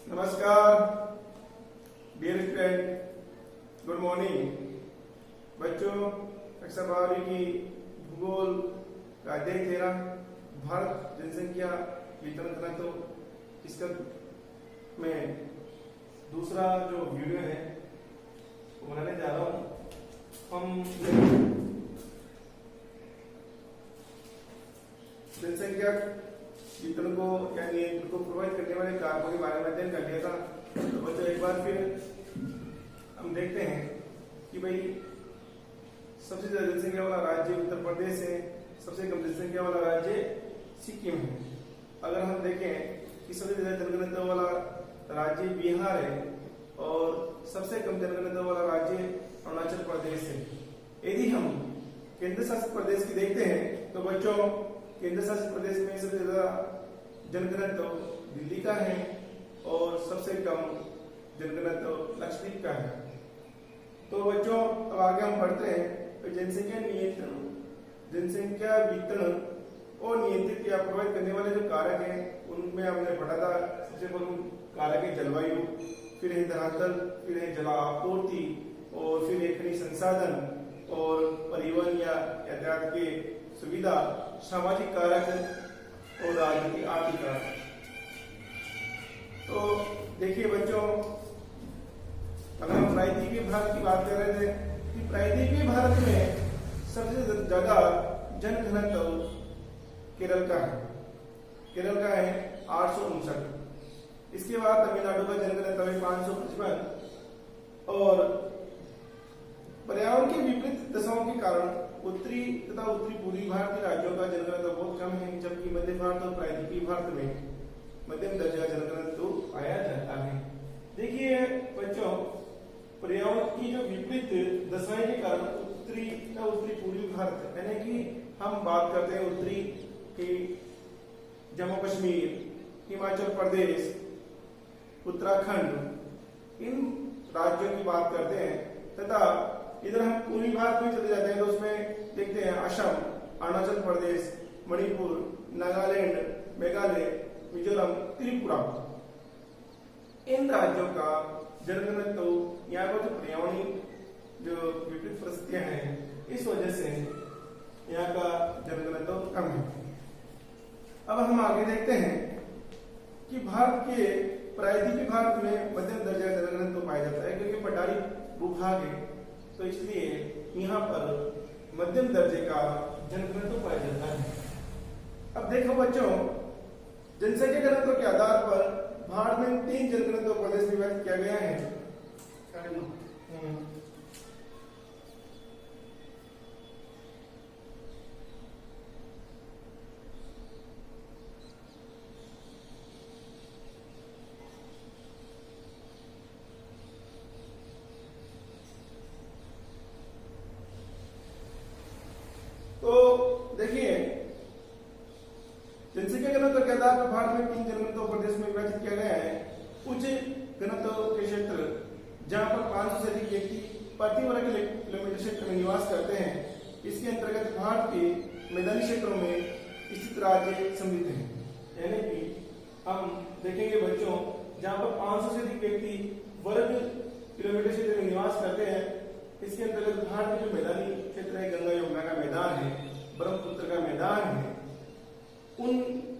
नमस्कार dear student, good morning बच्चों। कक्षा 12वीं की भूगोल का अध्याय 13 भारत जनसंख्या वितरण घनत्व, इसका मैं दूसरा जो वीडियो है वो बनाने जा रहा हूँ। हम जनसंख्या वितरण को यानी इनको प्रभावित करने वाले कारकों के बारे में अध्ययन कर लिया था। तो बच्चों एक बार फिर हम देखते हैं कि भाई सबसे ज्यादा जनसंख्या वाला राज्य उत्तर प्रदेश है, सबसे कम जनसंख्या वाला राज्य सिक्किम है। अगर हम देखें कि सबसे ज्यादा जनघनत्व वाला राज्य बिहार है और सबसे कम जनघनत्व वाला राज्य अरुणाचल प्रदेश है। यदि हम केंद्र शासित प्रदेश की देखते हैं तो बच्चों केंद्र शासित प्रदेश में सबसे ज्यादा जनघनत्व दिल्ली का है और सबसे कम जनघनत्व लक्षद्वीप का है। तो बच्चों अब आगे हम पढ़ते हैं तो जनसंख्या नियंत्रण, जनसंख्या वितरण और नियंत्रित या प्रभावित करने वाले जो कारक हैं उनमें हमने पढ़ा था। सबसे प्रमुख कारक है जलवायु, फिर है धरातल, फिर है जलापूर्ति और फिर है खनिज संसाधन और परिवहन या यातायात के सुविधा, सामाजिक कारक और राजनीतिक आर्थिक कारक। तो देखिए बच्चों, अगर हम प्रायद्वीपीय भारत की बात कर रहे थे कि प्रायद्वीपीय भारत में सबसे ज्यादा जनघनत्व केरल का है। केरल का है 859। इसके बाद तमिलनाडु का जनघनत्व है 555 और पर्यावरण के विपरीत दशाओं के कारण उत्तरी तथा उत्तरी पूर्वी भारतीय राज्यों का जनघनत्व बहुत कम है, जबकि मध्य भारत और प्रायद्वीपीय भारत में मध्यम दर्जे का जनघनत्व पाया जाता है। देखिए बच्चों, पर्यावरण की जो विपरीत दशाएं के कारण उत्तरी तथा उत्तरी पूर्वी भारत यानी कि हम बात करते हैं उत्तरी की जम्मू कश्मीर, हिमाचल प्रदेश, उत्तराखंड, इन राज्यों की बात करते हैं तथा इधर हम पूर्वी भारत में चले जाते हैं तो उसमें देखते हैं असम, अरुणाचल प्रदेश, मणिपुर, नागालैंड, मेघालय, मिजोरम, त्रिपुरा। इन राज्यों का जनघनत्व यहाँ पर जो पर्यावरणीय जो विपरीत परिस्थितियां हैं इस वजह से यहाँ का जनघनत्व कम है। अब हम आगे देखते हैं कि भारत के प्रायद्वीपीय भारत में मध्यम दर्जे का जनघनत्व पाया जाता है, क्योंकि पठारी भूभाग है तो इसलिए यहाँ पर मध्यम दर्जे का जनघनत्व पाया जाता है। अब देखो बच्चों, जनसंख्या घनत्व के आधार पर भारत में 3 जनघनत्व प्रदेश विभाजित किया गया है। तो देखिए, जनसंख्या घनत्व के आधार पर भारत में 3 जनघनत्व प्रदेश में विभाजित किया गया है। उच्च घनत्व के क्षेत्र जहां पर 500 से अधिक व्यक्ति प्रति वर्ग किलोमीटर क्षेत्र में निवास करते हैं, इसके अंतर्गत भारत के मैदानी क्षेत्रों में स्थित राज्य सम्मिलित हैं। यानी कि हम देखेंगे बच्चों, जहां पर 500 से अधिक व्यक्ति वर्ग किलोमीटर क्षेत्र में निवास करते हैं, इसके अंतर्गत भारत के जो मैदानी क्षेत्र है, गंगा यमुना का मैदान है, ब्रह्मपुत्र का मैदान है, उन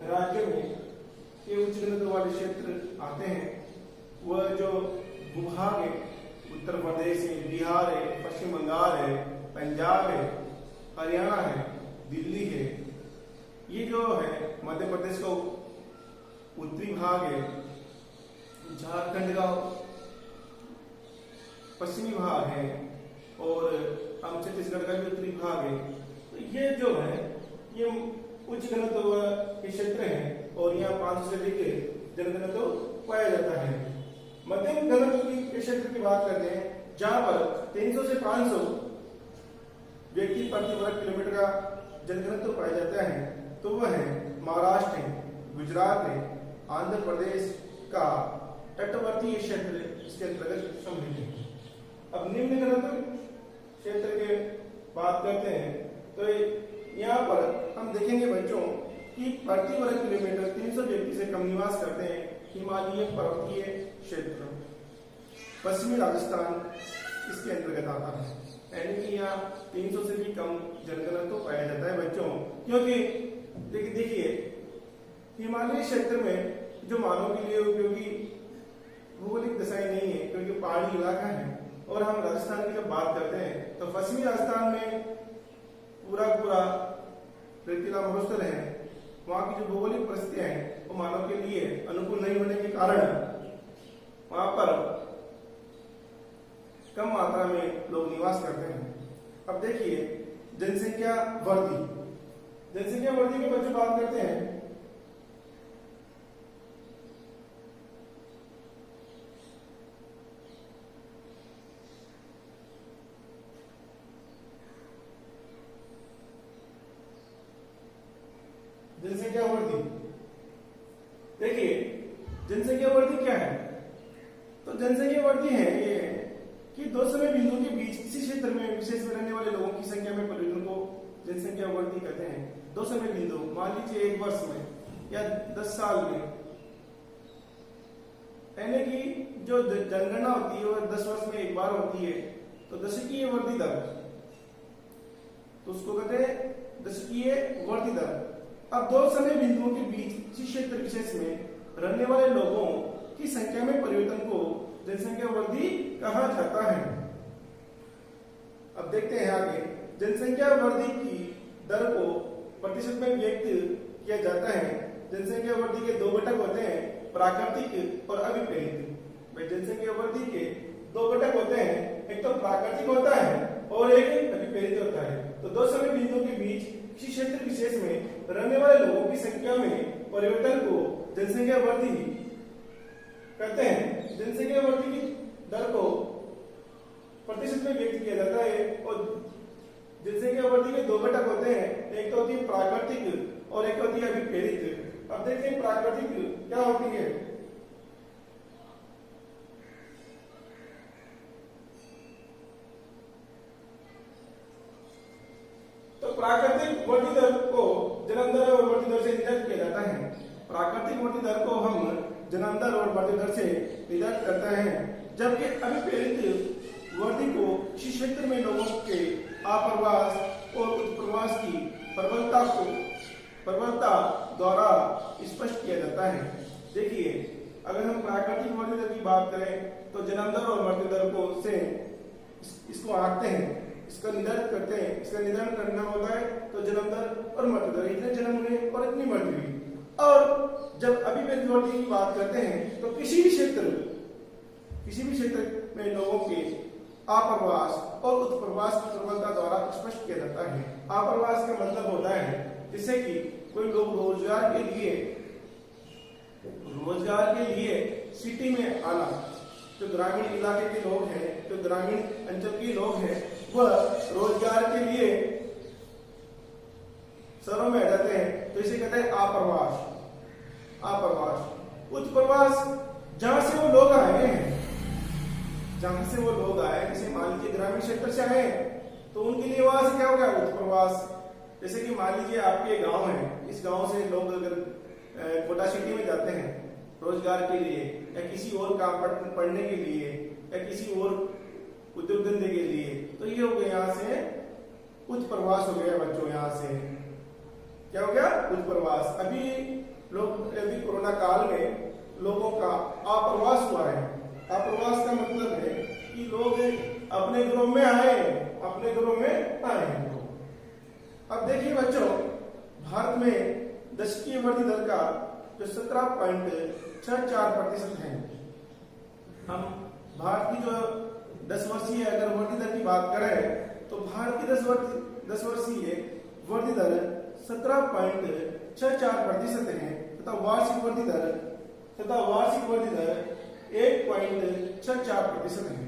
राज्यों में ये उच्च घनत्व वाले क्षेत्र आते हैं। वह जो भूभाग है, उत्तर प्रदेश है, बिहार है, पश्चिम बंगाल है, पंजाब है, हरियाणा है, दिल्ली है, ये जो है मध्य प्रदेश का उत्तरी भाग है, झारखंड का पश्चिमी भाग है और हम छत्तीसगढ़ का भी उत्तरी भाग है। तो ये जो है ये उच्च घनत्व के क्षेत्र हैं और यहाँ 500 से अधिक जनघनत्व पाया जाता है। मध्यम घनत्व के क्षेत्र की बात करते हैं जहां पर 300 से 500 व्यक्ति प्रति वर्ग किलोमीटर का जनघनत्व पाया जाता है, तो वह है महाराष्ट्र है, गुजरात है, आंध्र प्रदेश का तटवर्ती क्षेत्र इसके अंतर्गत सम्मिलित है। अब निम्न घनत्व क्षेत्र के बात करते हैं तो यहाँ पर हम देखेंगे बच्चों कि प्रति वर्ग किलोमीटर 300 व्यक्ति से कम निवास करते हैं हिमालय पर्वतीय क्षेत्र, पश्चिमी राजस्थान इसके अंतर्गत आता है। यानी कि यहाँ 300 से भी कम जनघनत्व तो पाया जाता है बच्चों, क्योंकि देखिए हिमालय क्षेत्र में जो मानव के लिए उपयोगी भौगोलिक दशाएं नहीं है, क्योंकि पहाड़ी इलाका है। और हम राजस्थान की जब बात करते हैं तो पश्चिमी राजस्थान में पूरा रेतीला मरुस्थल है। वहां की जो भौगोलिक परिस्थितियां हैं वो मानव के लिए अनुकूल नहीं होने के कारण वहां पर कम मात्रा में लोग निवास करते हैं। अब देखिए जनसंख्या वृद्धि की बच्चों बात करते हैं। जनसंख्या वृद्धि, देखिए जनसंख्या वृद्धि क्या है? तो जनसंख्या वृद्धि है ये कि दो समय बिंदु के बीच किसी क्षेत्र में विशेष में रहने वाले लोगों की संख्या में परिवर्तन को जनसंख्या वृद्धि कहते हैं। दो समय बिंदु, मान लीजिए 1 वर्ष में या 10 साल में, यानी कि जो जनगणना होती है वो 10 वर्ष में एक बार होती है। तो दशकीय वृद्धि दर, तो उसको कहते हैं दशकीय वृद्धि दर। अब दो समय बिंदुओं के बीच किसी क्षेत्र विशेष में रहने वाले लोगों की संख्या में परिवर्तन को जनसंख्या वृद्धि कहा जाता है। अब देखते हैं आगे, जनसंख्या वृद्धि की दर को प्रतिशत में व्यक्त किया जाता है। जनसंख्या वृद्धि के 2 घटक होते हैं, प्राकृतिक और अभिप्रेरित। जनसंख्या वृद्धि के 2 घटक होते हैं, एक तो प्राकृतिक होता है और एक अभिप्रेरित होता है। तो दो समय बिंदुओं के बीच किसी क्षेत्र विशेष में रहने वाले लोगों की संख्या में परिवर्तन को जनसंख्या वृद्धि कहते हैं। जनसंख्या वृद्धि की दर को प्रतिशत में व्यक्त किया जाता है और जनसंख्या वृद्धि के 2 घटक होते हैं, एक तो होती है प्राकृतिक और एक होती है अभिप्रेरित। अब देखते हैं प्राकृतिक क्या होती है। प्राकृतिक वृद्धि दर को जन्म दर और वृद्धि दर से निर्धारित किया जाता है। प्राकृतिक वृद्धि दर को हम जन्म दर और वृद्धि दर से निर्धारित करते हैं, जबकि अभिप्रेरित वृद्धि को किसी क्षेत्र में लोगों के आप्रवास और उत्प्रवास की प्रबलता द्वारा स्पष्ट किया जाता है। देखिए अगर हम प्राकृतिक वृद्धि दर की बात करें तो जन्म दर और वृद्धि दर को से इसको आंकते हैं, इसका निर्धारित करते हैं। इसका निर्धारण करना होता है तो जन्म दर और मृत्यु दर, इतने जन्म हुए और इतनी मृत्यु हुई। और जब अभिप्रेरित वृद्धि की बात करते हैं तो किसी भी क्षेत्र में लोगों के आप्रवास और उत्प्रवास की प्रबलता द्वारा स्पष्ट किया जाता है। आप्रवास का मतलब होता है जिससे कि कोई लोग रोजगार के लिए सिटी में आना, जो ग्रामीण इलाके के लोग हैं, जो ग्रामीण अंचल के लोग हैं, वह रोजगार के लिए शहरों में आ जाते हैं, तो इसे कहते हैं आप्रवास। उत्प्रवास, जहां से वो लोग आए हैं, जैसे मान लीजिए ग्रामीण क्षेत्र से आए तो उनके लिए वहां से क्या होगा उत्प्रवास। जैसे कि मान लीजिए आपके गांव है, इस गांव से लोग अगर कोटा सिटी में जाते हैं रोजगार के लिए या किसी और काम पढ़ने के लिए या किसी और उद्योग धंधे के लिए, तो ये हो गया यहाँ से उत्प्रवास हो गया बच्चों। यहाँ से क्या हो गया उत्प्रवास। अभी कोरोना काल में लोगों का आप्रवास हुआ है। आप्रवास का मतलब है कि लोग अपने घरों में आए हैं। अब देखिए बच्चों, भारत में दशकीय वृद्धि दर का जो 17.64% है। हम भारत की जो 10 वर्षीय अगर वृद्धि दर की बात करें तो भारत की 10 वर्षीय वृद्धि दर 17.64% है तथा वार्षिक वृद्धि दर 1.64% है।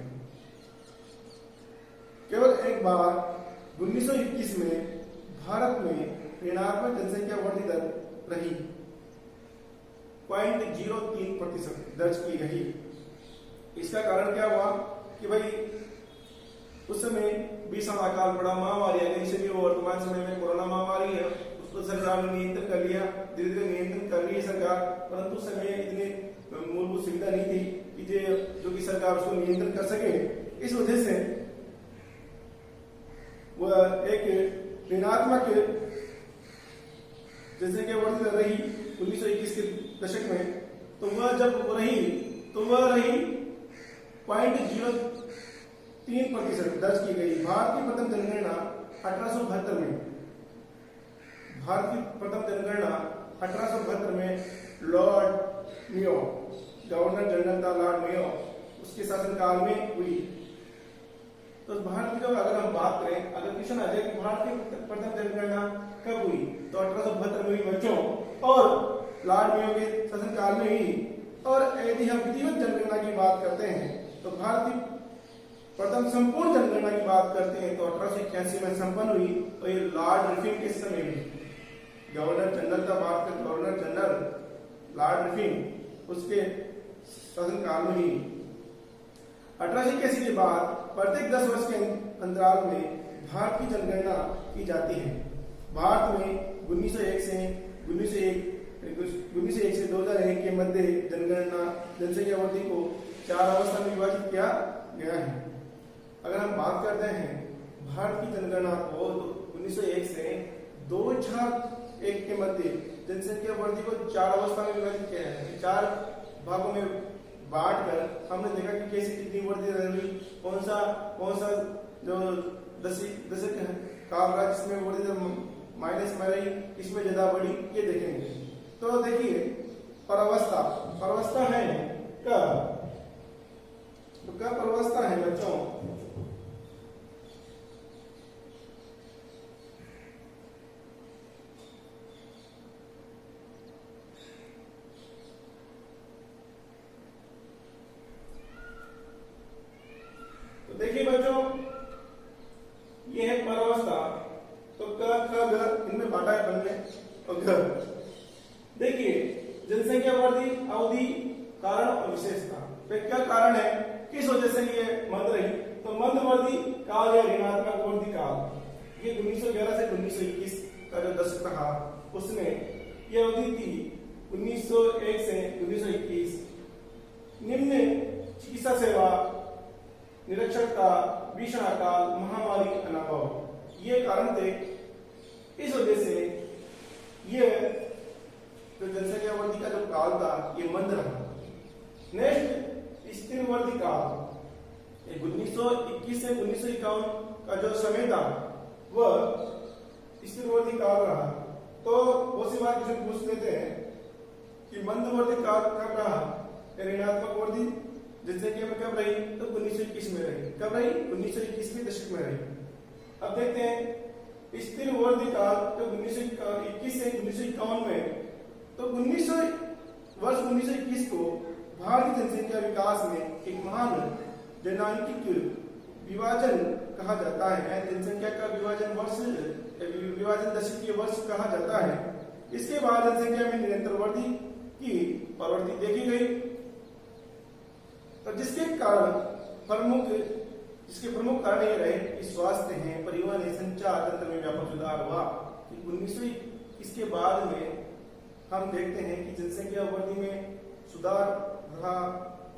केवल एक बार 1921 में भारत में ऋणात्मक जनसंख्या वृद्धि दर रही 0.03% दर्ज की गई। इसका कारण क्या हुआ कि भाई उस समय भीषण अकाल पड़ा, महामारी आ गई। इसलिए वर्तमान समय में कोरोना महामारी है, उसको सरकार ने नियंत्रण कर लिया, धीरे धीरे नियंत्रण कर रही है सरकार, परंतु समय इतने सरकार उसको नियंत्रण कर सके। इस वजह से वह एक ऋणात्मक जैसे कि वर्तमान रही 1921 के दशक में, तो वह जब रही तो वह रही 0.03% दर्ज की गई। भारत की प्रथम जनगणना 1872 में, भारत की प्रथम जनगणना 1872 में लॉर्ड मेयो, गवर्नर जनरल था लॉर्ड मेयो, उसके शासनकाल में हुई। तो भारत की अगर हम बात करें, अगर क्वेश्चन आ जाए कि भारत की प्रथम जनगणना कब हुई, तो 1872 में हुई बच्चों, और लॉर्ड मेयो के शासनकाल में हुई। और यदि हम विधिवत जनगणना की बात करते हैं तो भारत की प्रथम संपूर्ण जनगणना की बात करते हैं तो 1881 में संपन्न हुई, और ये लॉर्ड रिफिन के समय हुई। गवर्नर जनरल था भारत का गवर्नर जनरल लॉर्ड रिफिन, उसके शासनकाल में ही 1881 के बाद प्रत्येक 10 वर्ष के अंतराल में भारत की जनगणना की जाती है। भारत में 1901 से 2001 के मध्य जनगणना जनसंख्या वृद्धि को 4 अवस्था में विभाजित किया गया है। अगर हम बात करते हैं भारत की जनगणना को 1901 से 2001 के मध्य जनसंख्या वृद्धि को 4 अवस्था में विभाजित किया है। 4 भागों में बांटकर हमने देखा कि कैसे कितनी वृद्धि रही, कौन सा जो दशक काल रहा जिसमें वृद्धि माइनस में रही, इसमें ज्यादा बढ़ी, ये देखेंगे। तो देखिए परअवस्था है कब, तो कब परअवस्था है बच्चों, देखिए बच्चों ये है परअवस्था। तो क ख ग इनमें बांटा है बनने और घ। देखिए जनसंख्या वृद्धि अवधि कारण और विशेषता, क्या कारण है, किस वजह से ये मंद रही, तो मंद वृद्धि काल या ऋणात्मक वृद्धि काल, ये 1911 से 1921 का जो दशक रहा उसमें ये अवधि थी 1901 से 1921। निम्न चिकित्सा सेवा निरक्षरता, भीषण अकाल, महामारी, अनावव, ये कारण थे। इस वजह से ये जो जनसंख्या वृद्धि का जो काल था ये मंद रहा। नेक्स्ट स्थिर वृद्धि काल, 1921 से 1951 का जो समय था वह स्थिर वृद्धि काल रहा। तो वो सी बात पूछ लेते हैं कि मंद वृद्धि काल कब रहा, ऋणात्मक वृद्धि जनसंख्या में कब रही, तो 1921 में रही। कब रही, 1921 के दशक में रही। अब देखते हैं स्थिर वृद्धि काल तो 1921 से 1951 में, तो 1921 को भारतीय जनसंख्या विकास में एक महान जनसांख्यिक विभाजन कहा जाता है। जनसंख्या का विभाजन दशकीय वर्ष कहा जाता है। इसके बाद जनसंख्या में निरंतर वृद्धि की प्रवृत्ति देखी गई, तो जिसके प्रमुख कारण ये रहे कि स्वास्थ्य है, परिवहन है, संचार तंत्र में व्यापक सुधार हुआ। 1921 के बाद में हम देखते हैं कि जनसंख्या वृद्धि में सुधार रहा,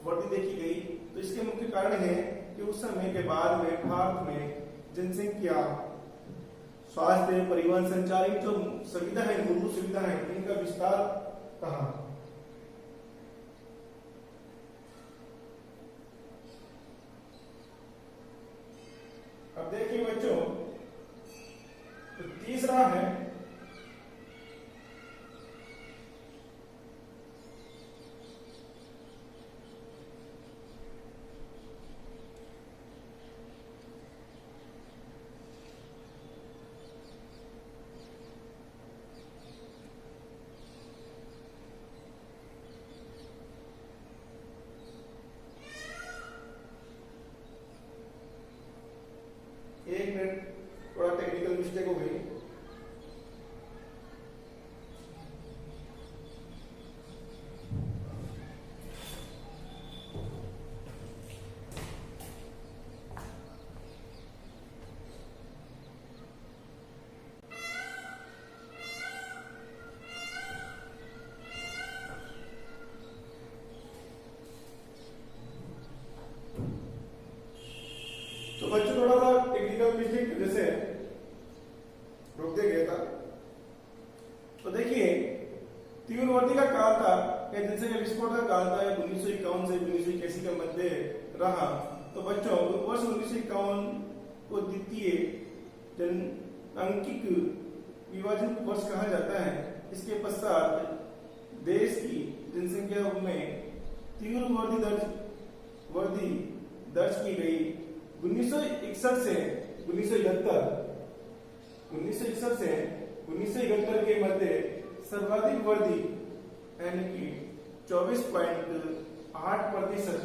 वृद्धि देखी गई। तो इसके मुख्य कारण है कि उस समय के बाद में भारत में जनसंख्या, स्वास्थ्य, परिवहन, संचार जो सुविधा है, मूलभूत सुविधा है, इनका विस्तार कहा। अब देखिए बच्चों, तो तीसरा है एक मिनट, थोड़ा टेक्निकल मिस्टेक हो गई। तो बच्चों थोड़ा सा टेक्निकल मिस्टेक की वजह से रोक दिया गया था। तो देखिए तीव्रवर्ती का काल था या जनसंख्या विस्फोट का काल था 1951 से 1981 के मध्य रहा। तो बच्चों वर्ष 1951 को द्वितीय जनआंकिक विभाजन वर्ष कहा जाता है। इसके पश्चात देश की जनसंख्या में तीव्र वृद्धि दर्ज की गई। 1961 से 1971 के मध्य सर्वाधिक वृद्धि यानी कि 24.8%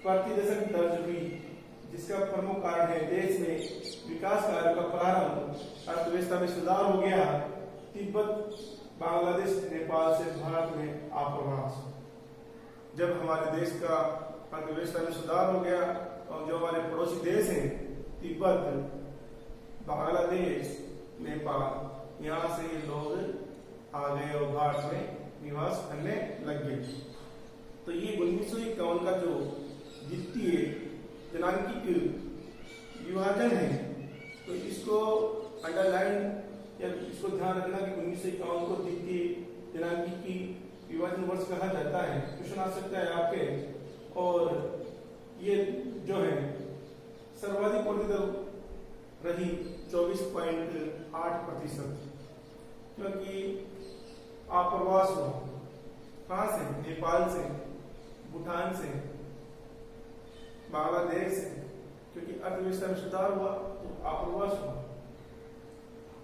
प्रति दशक दर्ज हुई, जिसका प्रमुख कारण है देश में विकास कार्य का प्रारंभ, अर्थव्यवस्था में सुधार हो गया, तिब्बत, बांग्लादेश, नेपाल से भारत में आप्रवास। जब हमारे देश का अर्थव्यवस्था में सुधार हो गया और जो हमारे पड़ोसी देश हैं तिब्बत, बांग्लादेश, नेपाल, यहाँ से लोग आ गए और भारत में निवास करने लग गए। तो ये 1951 का जो द्वितीय जनांकिक विभाजन है, तो इसको अंडरलाइन या इसको ध्यान रखना कि 1951 को द्वितीय जनांकिक विभाजन वर्ष कहा जाता है। क्वेश्चन आ सकता है आपके। और ये जो है सर्वाधिक वृद्धि दर रही 24.8%, क्योंकि आप्रवास हुआ कहां से? नेपाल से, भूटान से, बांग्लादेश से, क्योंकि अर्थव्यवस्था में सुधार हुआ तो आप्रवास हुआ।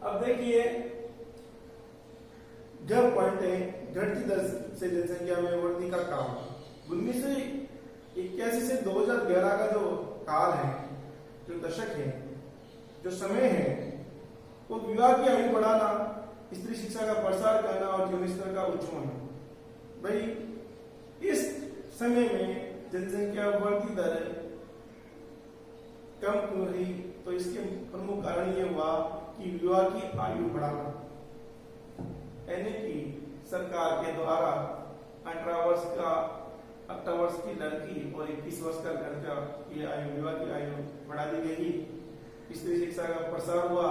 अब देखिए जब पॉइंट है घटती दर से जनसंख्या में वृद्धि का काल 1981 से 2011 का जो काल है, जो दशक है, जो समय है, वो विवाह की आयु बढ़ाना, स्त्री शिक्षा का प्रसार करना और जीवन स्तर का उच्च होना। भाई इस समय में जनसंख्या वृद्धि दर कम क्यों रही? तो इसके प्रमुख कारण ये हुआ कि विवाह की आयु बढ़ाना, यानी कि सरकार के द्वारा 18 वर्ष की लड़की और 21 वर्ष का लड़का की आयु, विवाह की आयु बढ़ा दी गई। स्त्री शिक्षा का प्रसार हुआ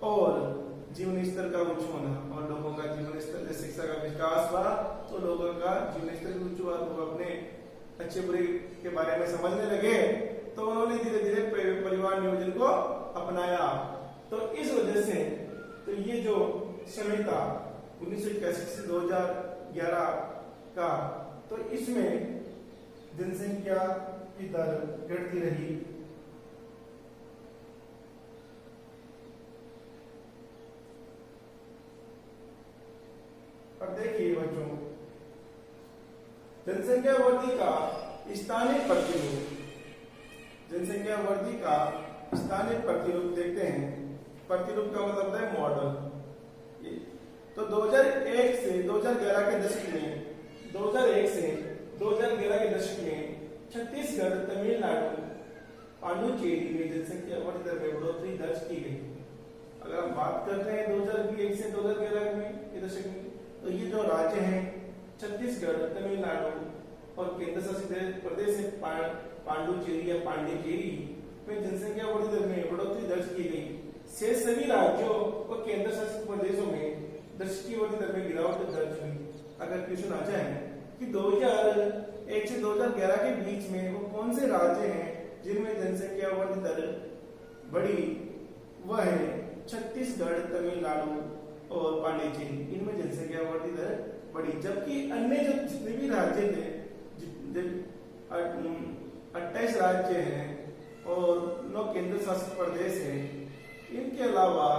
और जीवन स्तर का उच्च होना, और लोगों का जीवन स्तर, जैसे शिक्षा का विकास हुआ तो लोगों का जीवन स्तर उच्च हुआ, तो अपने अच्छे बुरे के बारे में समझने लगे, तो उन्होंने धीरे धीरे परिवार नियोजन को अपनाया। तो इस वजह से तो ये जो समय था 1981 से 2011 का, तो इसमें जनसंख्या की दर घटती रही। अब देखिए बच्चों, जनसंख्या वृद्धि का स्थानीय प्रतिरूप, जनसंख्या वृद्धि का स्थानीय प्रतिरूप देखते हैं। प्रतिरूप का मतलब है मॉडल। तो 2001 से 2011 के दशक में, 2001 से 2011 के दशक में छत्तीसगढ़, तमिलनाडु, पांडुचेरी में जनसंख्या वृद्धि दर में बढ़ोतरी दर्ज की गई। अगर हम बात करते हैं 2001 से 2011 में के दशक में, तो ये जो राज्य हैं छत्तीसगढ़, तमिलनाडु और केंद्र शासित प्रदेश है पांडुचेरी या पांडिचेरी में जनसंख्या वृद्धि दर में बढ़ोतरी दर्ज की गई। शेष सभी राज्यों और केंद्र शासित प्रदेशों में दशकीय वृद्धि दर में गिरावट दर्ज हुई। अगर क्वेश्चन आ जाए कि 2001 से 2011 के बीच में वो कौन से राज्य हैं जिनमें जनसंख्या वृद्धि दर बढ़ी, वह है छत्तीसगढ़, तमिलनाडु और पांडिचेरी, इनमें जनसंख्या वृद्धि दर बढ़ी। जबकि अन्य जो जितने भी राज्य थे, 28 राज्य हैं और 9 केंद्र शासित प्रदेश हैं, इनके अलावा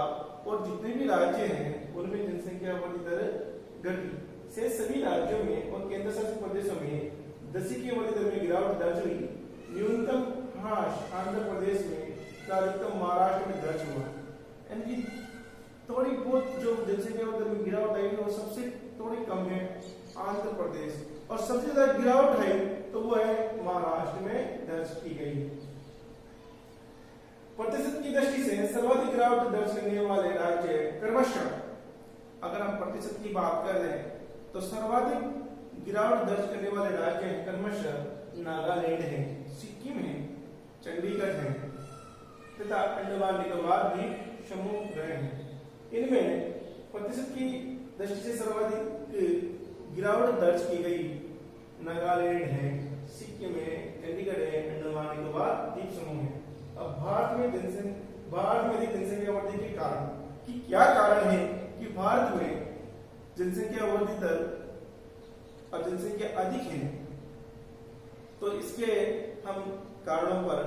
और जितने भी राज्य हैं उनमें जनसंख्या वृद्धि दर घटी। से सभी राज्यों में और केंद्र शासित प्रदेशों में दशकीय वृद्धि दर में गिरावट दर्ज हुई। न्यूनतम ह्रास आंध्र प्रदेश में, अधिकतम महाराष्ट्र में दर्ज हुआ। यानी थोड़ी बहुत जो जनसंख्या वृद्धि में गिरावट आई वो सबसे थोड़ी कम है आंध्र प्रदेश, और सबसे ज्यादा गिरावट है तो वो है महाराष्ट्र में दर्ज की गई। प्रतिशत की दृष्टि से सर्वाधिक गिरावट दर्ज करने वाले राज्य क्रमशः, अगर हम प्रतिशत की बात कर रहे हैं तो सर्वाधिक गिरावट दर्ज करने वाले राज्य क्रमशः नागालैंड है, सिक्किम है, चंडीगढ़ है तथा अंडमान निकोबार द्वीप समूह रहे हैं। इनमें प्रतिशत की दृष्टि से सर्वाधिक गिरावट दर्ज की गई नागालैंड है, सिक्किम है, चंडीगढ़ है, अंडमान निकोबार द्वीप समूह है। अब भारत में अधिक जनसंख्या वृद्धि के कारण कि क्या कारण है कि भारत में जनसंख्या वृद्धि दर और जनसंख्या अधिक है, तो इसके हम कारणों पर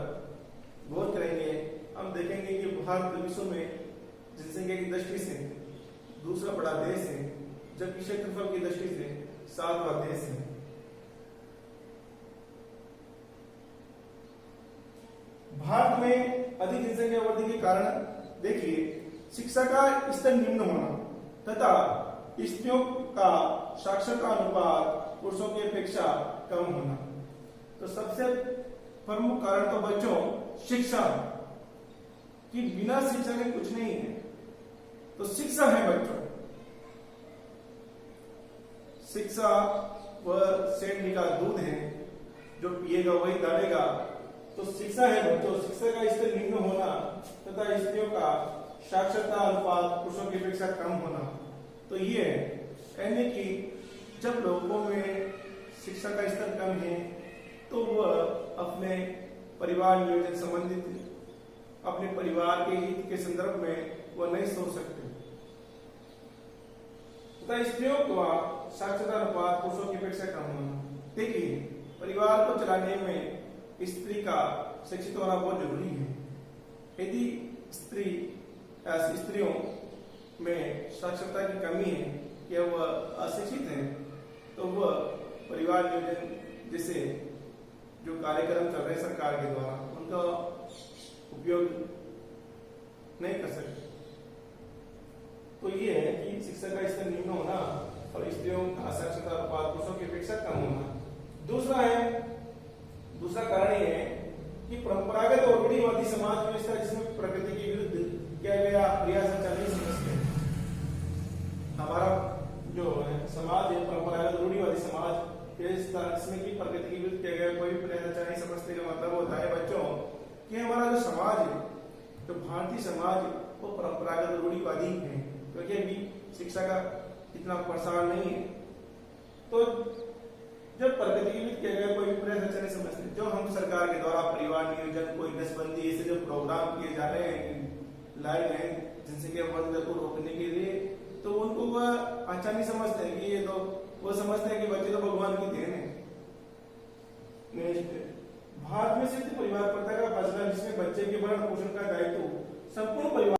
गौर करेंगे। हम देखेंगे कि भारत विश्व में जनसंख्या की दृष्टि से दूसरा बड़ा देश है, जबकि क्षेत्रफल की दृष्टि से 7वां देश है। भारत में अधिक जनसंख्या वृद्धि के कारण देखिए, शिक्षा का स्तर निम्न होना तथा स्त्रियों का साक्षरता अनुपात पुरुषों की अपेक्षा कम होना। तो सबसे प्रमुख कारण तो बच्चों शिक्षा कि बिना शिक्षा के कुछ नहीं है। तो शिक्षा है बच्चों, शिक्षा वह शेरनी का दूध है, जो पिएगा वही दौड़ेगा। तो शिक्षा है बच्चों, शिक्षा का स्तर निम्न होना तथा स्त्रियों का साक्षरता अनुपात पुरुषों की अपेक्षा कम होना। तो ये यानी कि जब लोगों में शिक्षा का स्तर कम है तो वह अपने परिवार नियोजन संबंधित अपने परिवार के हित के संदर्भ में वह नहीं सोच सकते। तथा स्त्रियों का साक्षरता अनुपात पुरुषों की अपेक्षा कम होना। देखिए, परिवार को चलाने में स्त्री का शिक्षित होना बहुत जरूरी है। यदि स्त्रियों में साक्षरता की कमी है या वह अशिक्षित है, तो वह परिवार नियोजन जैसे जो कार्यक्रम चल रहे सरकार के द्वारा उनका उपयोग नहीं कर सकते। तो ये है कि शिक्षा का स्तर निम्न होना और स्त्रियों का साक्षरता अनुपात पुरुषों की अपेक्षा कम होना। दूसरा कारण ये है कि परंपरागत और रूढ़िवादी समाज व्यवस्था जिसमें प्रकृति के विरुद्ध किया गया प्रयास अच्छा नहीं समझते। हमारा जो है समाज है परंपरागत रूढ़िवादी समाज, जिसमें कि प्रकृति के विरुद्ध किया गया कोई भी प्रयास अच्छा नहीं समझते का मतलब होता है बच्चों कि हमारा जो समाज है, जो भारतीय समाज वो परंपरागत रूढ़िवादी है, क्योंकि अभी शिक्षा का इतना प्रसार नहीं है। तो जब प्रगति के लिए किया गया कोई भी प्रयास अच्छा नहीं समझते। जो हम सरकार के द्वारा परिवार नियोजन, कोई नसबंदी ऐसे जो प्रोग्राम किए जा रहे हैं, लाए गए हैं जनसंख्या वृद्धि को रोकने के लिए, तो उनको वह अच्छा नहीं समझते हैं कि ये तो वो समझते हैं कि बच्चे तो भगवान की देन है। भारत में सिर्फ परिवार प्रथा का फैसला जिसमें बच्चे के भरण पोषण का दायित्व संपूर्ण परिवार